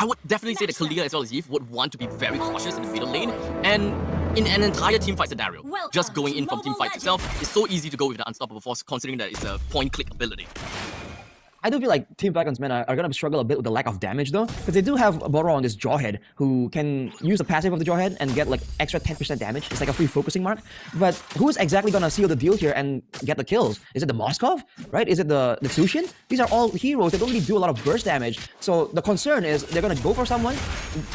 I would definitely say that Kalia as well as Yves would want to be very cautious in the middle lane, and in an entire teamfight scenario, just going in from teamfights itself is so easy to go with the Unstoppable Force, considering that it's a point-click ability. I do feel like Team Falcon's men are going to struggle a bit with the lack of damage though, because they do have Boro on this Jawhead who can use the passive of the Jawhead and get like extra 10% damage. It's like a free focusing mark. But who's exactly going to seal the deal here and get the kills? Is it the Moskov? Right? Is it the Tsushin? These are all heroes that don't really do a lot of burst damage. So the concern is they're going to go for someone,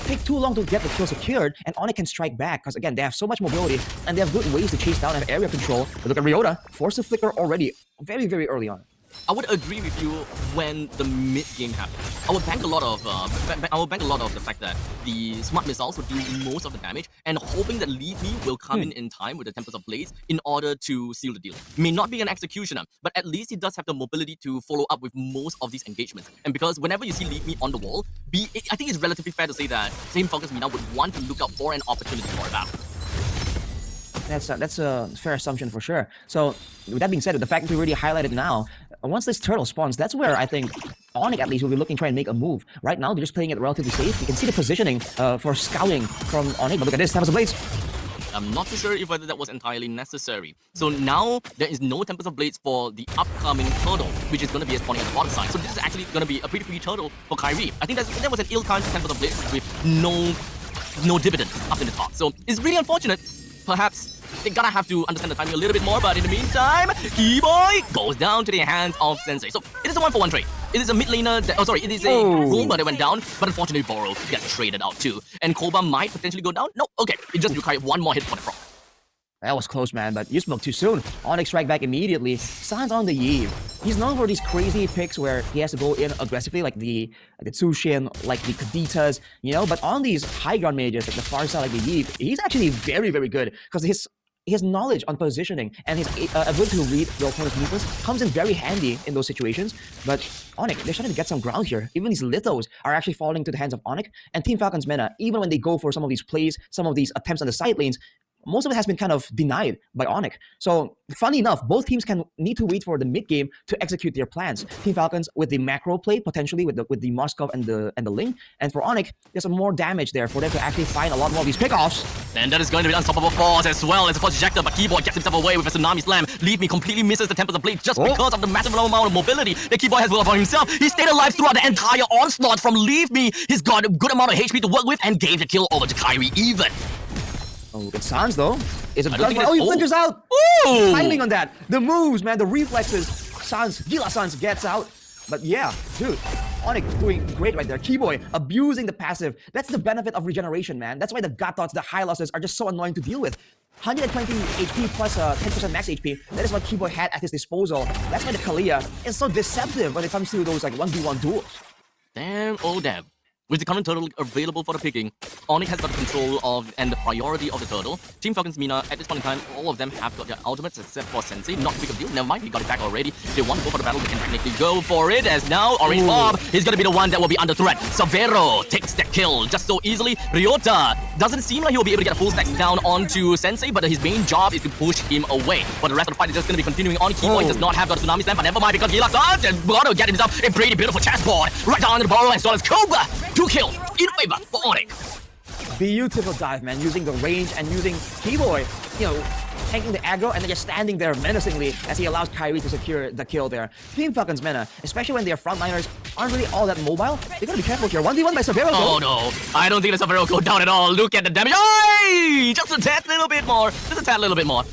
take too long to get the kill secured, and ONIC can strike back because again, they have so much mobility and they have good ways to chase down and have area control. But look at Ryota, forced to flicker already very, very early on. I would agree with you when the mid game happens. I would bank a lot of the fact that the smart missiles would do most of the damage, and hoping that Leave Me will come in time with the Tempest of Blades in order to seal the deal. May not be an executioner, but at least he does have the mobility to follow up with most of these engagements. And because whenever you see Leave Me on the wall, I think it's relatively fair to say that same Falcon's Mina would want to look out for an opportunity for a battle. That's a fair assumption for sure. So with that being said, the fact that we already highlighted now, once this turtle spawns, that's where I think ONIC at least will be looking to try and make a move. Right now, they're just playing it relatively safe. You can see the positioning for scouting from ONIC, but look at this, Tempest of Blades. I'm not too sure if whether that was entirely necessary. So now, there is no Tempest of Blades for the upcoming turtle, which is going to be spawning at the bottom side. So this is actually going to be a pretty free turtle for Kyrie. I think that was an ill-timed Tempest of Blades with no dividend up in the top. So it's really unfortunate. Perhaps they're gonna have to understand the timing a little bit more, but in the meantime, Keyboy goes down to the hands of Sensei. So it is a 1-for-1 trade. It is a mid laner, it is a roamer that went down, but unfortunately Boro gets traded out too. And Koba might potentially go down? No, okay, it just required one more hit for the proc. That was close, man, but you spoke too soon. ONIC strike back immediately. Sans on the Yves. He's known for these crazy picks where he has to go in aggressively, like the Tsushin, like the Kaditas, you know? But on these high ground mages, like the far side, like the Yves, he's actually very, very good because his knowledge on positioning and his ability to read the opponent's movements comes in very handy in those situations. But ONIC, they're starting to get some ground here. Even these lithos are actually falling to the hands of ONIC. And Team Falcon's Mena, even when they go for some of these plays, some of these attempts on the side lanes, most of it has been kind of denied by ONIC. So, funny enough, both teams need to wait for the mid game to execute their plans. Team Falcons with the macro play, potentially with the Moskov and the Ling. And for ONIC, there's some more damage there for them to actually find a lot more of these pickoffs. And that is going to be Unstoppable Force as well as a Force Ejector, but Keyboy gets himself away with a Tsunami Slam. Leave Me completely misses the Tempest of Blade just because of the massive amount of mobility that Keyboy has for himself. He stayed alive throughout the entire onslaught from Leave Me. He's got a good amount of HP to work with and gave the kill over to Kyrie even. Oh, look at Sans though. Is it oh, he flickers out! Ooh! Timing on that. The moves, man, the reflexes. Gila Sans gets out. But yeah, dude, ONIC doing great right there. Keyboy abusing the passive. That's the benefit of regeneration, man. That's why the gut thoughts, the high losses are just so annoying to deal with. 120 HP plus 10% max HP. That is what Keyboy had at his disposal. That's why the Kalia is so deceptive when it comes to those like 1v1 duels. Damn, oh damn. With the current turtle available for the picking, ONIC has got the control of and the priority of the turtle. Team Falcon's Mina, at this point in time, all of them have got their ultimates except for Sensei. Not a big of a deal. Never mind, he got it back already. If they want to go for the battle, they can technically go for it. As now, Orange Bob is going to be the one that will be under threat. Savero takes that kill just so easily. Ryota doesn't seem like he will be able to get a full stack down onto Sensei, but his main job is to push him away. But the rest of the fight is just going to be continuing on. Keyboy does not have the Tsunami Slam, but never mind because Gila Sans is going to get himself a pretty beautiful chessboard. Right down to the Boro as well as Cobra. 2 kills in favor for ONIC. Beautiful dive, man, using the range and using Keyboy, you know, tanking the aggro and then just standing there menacingly as he allows Kyrie to secure the kill there. Team Falcon's Mena, especially when their frontliners aren't really all that mobile, they gotta be careful here. 1v1 by Savero. Oh no, I don't think the Savero go down at all. Look at the damage. Oy! Just a tad little bit more. Just a tad little bit more.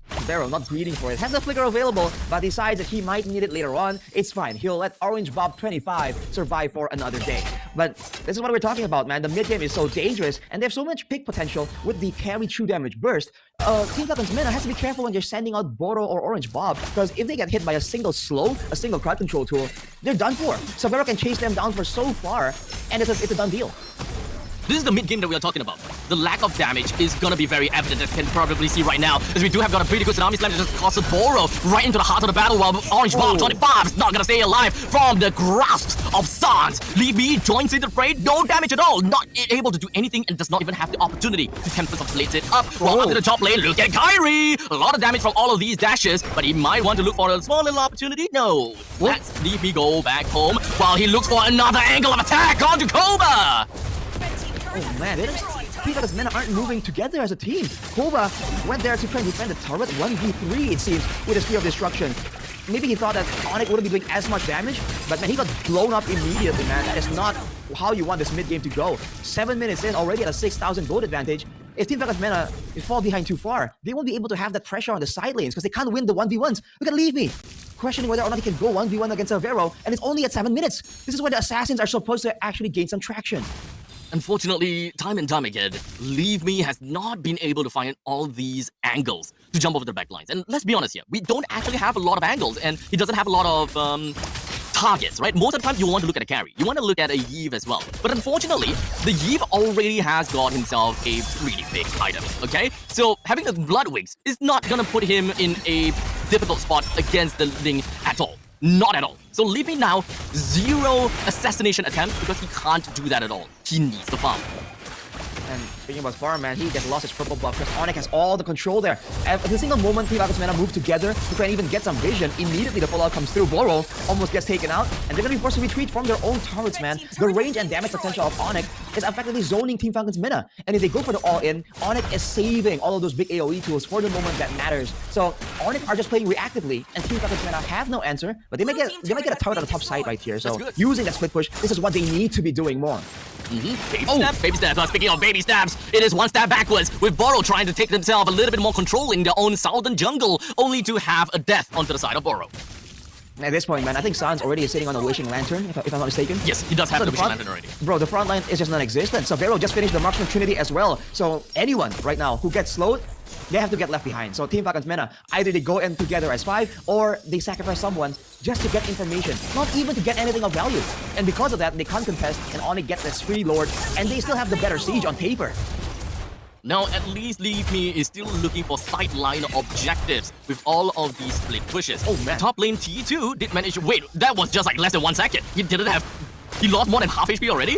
Savero not greeting for it. Has the flicker available, but decides that he might need it later on. It's fine. He'll let Orange Bob 25 survive for another day. But this is what we're talking about, man. The mid game is so dangerous, and they have so much pick potential with the carry true damage burst. Team Falcon's Mena has to be careful when you're sending out Boro or Orange Bob, because if they get hit by a single crowd control tool, they're done for. Savero can chase them down for so far, and it's a done deal. This is the mid game that we are talking about. The lack of damage is gonna be very evident, as you can probably see right now, as we do have got a pretty good Tsunami Slam that just costs Boro right into the heart of the battle, while Orange Bob 25 is not gonna stay alive from the grasp of Sans. Leave Me joins in the fray, no damage at all, not able to do anything, and does not even have the opportunity to Tempest of Blades it up. While up to the top lane, look at Kyrie! A lot of damage from all of these dashes, but he might want to look for a small little opportunity. No, let's Leave Me go back home, while he looks for another angle of attack onto Koba! man, Team Falcon's men aren't moving together as a team. Koba went there to try and defend the turret 1v3, it seems, with a Spear of Destruction. Maybe he thought that ONIC wouldn't be doing as much damage, but man, he got blown up immediately, man. That is not how you want this mid-game to go. 7 minutes in, already at a 6,000 gold advantage. If Team Falcon's men fall behind too far, they won't be able to have that pressure on the side lanes because they can't win the 1v1s. Look at Leave Me, questioning whether or not he can go 1v1 against Severo, and it's only at 7 minutes. This is where the assassins are supposed to actually gain some traction. Unfortunately, time and time again, Leave Me has not been able to find all these angles to jump over the backlines. And let's be honest here, we don't actually have a lot of angles, and he doesn't have a lot of targets, right? Most of the time, you want to look at a carry. You want to look at a Yve as well. But unfortunately, the Yve already has got himself a really big item, okay? So having the Bloodwings is not going to put him in a difficult spot against the Ling at all. Not at all. So Leave Me now, 0 assassination attempts because he can't do that at all. He needs the farm. And speaking about farm, man, he gets lost his purple buff because ONIC has all the control there. At the single moment Team Falcon's men move together to try and even get some vision, immediately the fallout comes through. Boro almost gets taken out, and they're going to be forced to retreat from their own turrets, man. The range and damage potential of ONIC is effectively zoning Team Falcon's mana. And if they go for the all-in, ONIC is saving all of those big AoE tools for the moment that matters. So ONIC are just playing reactively, and Team Falcon's mana have no answer, but they might get a turret on the top side right here. So using that split push, this is what they need to be doing more. Baby steps, baby steps. Speaking of baby steps, it is one step backwards with Boro trying to take themselves a little bit more control in their own southern jungle, only to have a death onto the side of Boro. At this point, man, I think Sans already is sitting on a Wishing Lantern, if I'm not mistaken. Yes, he does have the Wishing Lantern already. Bro, the front line is just non-existent. Severo just finished the Marksman Trinity as well. So anyone right now who gets slowed, they have to get left behind. So Team Falcon's mana, either they go in together as 5 or they sacrifice someone just to get information, not even to get anything of value. And because of that, they can't contest and only get this free Lord, and they still have the better siege on paper. Now, at least Leave Me is still looking for sideline objectives with all of these split pushes. Oh man. Top lane T2 did manage to... Wait, that was just like less than 1 second. He didn't have... He lost more than half HP already?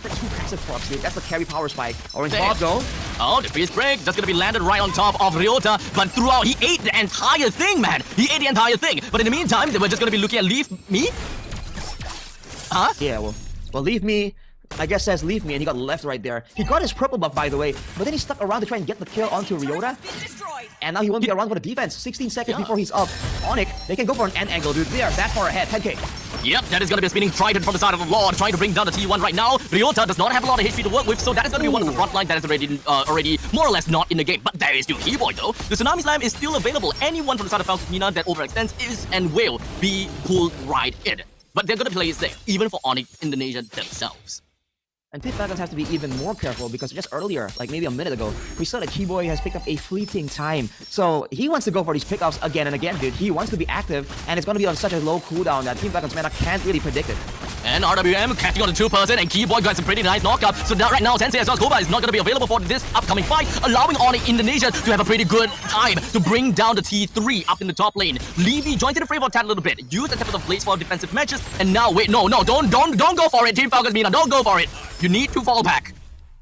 The 2 passive procs, dude. That's the carry power spike. Orange top though. Oh, the freeze break just gonna be landed right on top of Ryota, but throughout he ate the entire thing, man. He ate the entire thing. But in the meantime, they were just gonna be looking at Leave Me. Huh? Yeah, well, Leave Me. I guess says Leave Me, and he got left right there. He got his purple buff, by the way, but then he stuck around to try and get the kill onto Ryota. And now he won't be around for the defense. 16 seconds before he's up. ONIC, they can go for an end angle, dude. They are that far ahead. 10k. Yep, that is going to be a spinning trident from the side of the Lord, trying to bring down the T1 right now. Ryota does not have a lot of HP to work with, so that is going to be one of the front line that is already more or less not in the game. But there is still Keyboy though. The Tsunami Slam is still available. Anyone from the side of Falcon Mina that overextends is and will be pulled right in. But they're going to play it safe, even for ONIC Indonesia themselves. And Team Falcons have to be even more careful because just earlier, like maybe a minute ago, we saw that Keyboy has picked up a fleeting time. So he wants to go for these pickups again and again, dude. He wants to be active, and it's going to be on such a low cooldown that Team Falcons mana can't really predict it. And RWM catching on the 2%, and Keyboy got some pretty nice knockup. So now, right now, Sensei as well as Koba is not going to be available for this upcoming fight, allowing ONIC Indonesia to have a pretty good time to bring down the T3 up in the top lane. Levy joins in the fray for a tad a little bit. Use the tip of the blades for defensive matches, and now wait, no, don't go for it, Team Falcons Mina, don't go for it. You need to fall back.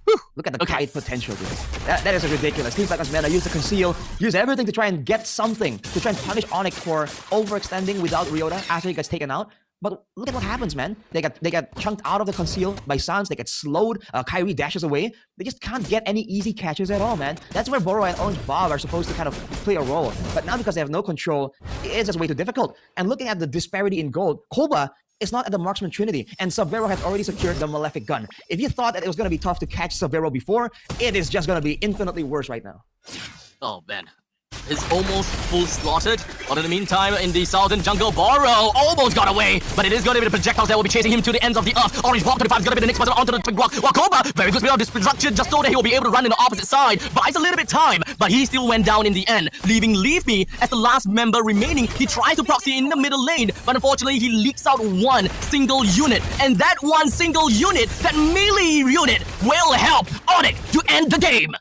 Whew, look at the kite potential, dude. That is ridiculous. Team Falcons mana use the conceal, use everything to try and get something, to try and punish ONIC for overextending without Ryota after he gets taken out. But look at what happens, man. They get chunked out of the conceal by Sans. They get slowed. Kyrie dashes away. They just can't get any easy catches at all, man. That's where Boro and Orange Bob are supposed to kind of play a role. But now because they have no control, it's just way too difficult. And looking at the disparity in gold, Koba is not at the Marksman Trinity, and Severo has already secured the Malefic Gun. If you thought that it was going to be tough to catch Severo before, it is just going to be infinitely worse right now. Oh, man. Is almost full slaughtered, but in the meantime, in the southern jungle, Boro almost got away, but it is going to be the projectiles that will be chasing him to the ends of the earth. Orange Bob 25 is going to be the next person onto the twin rock, while Koba, very good speed of destruction, just so that he will be able to run in the opposite side, buys a little bit time, but he still went down in the end, leaving Leave Me as the last member remaining. He tries to proxy in the middle lane, but unfortunately he leaks out one single unit, and that one single unit, that melee unit, will help ONIC to end the game.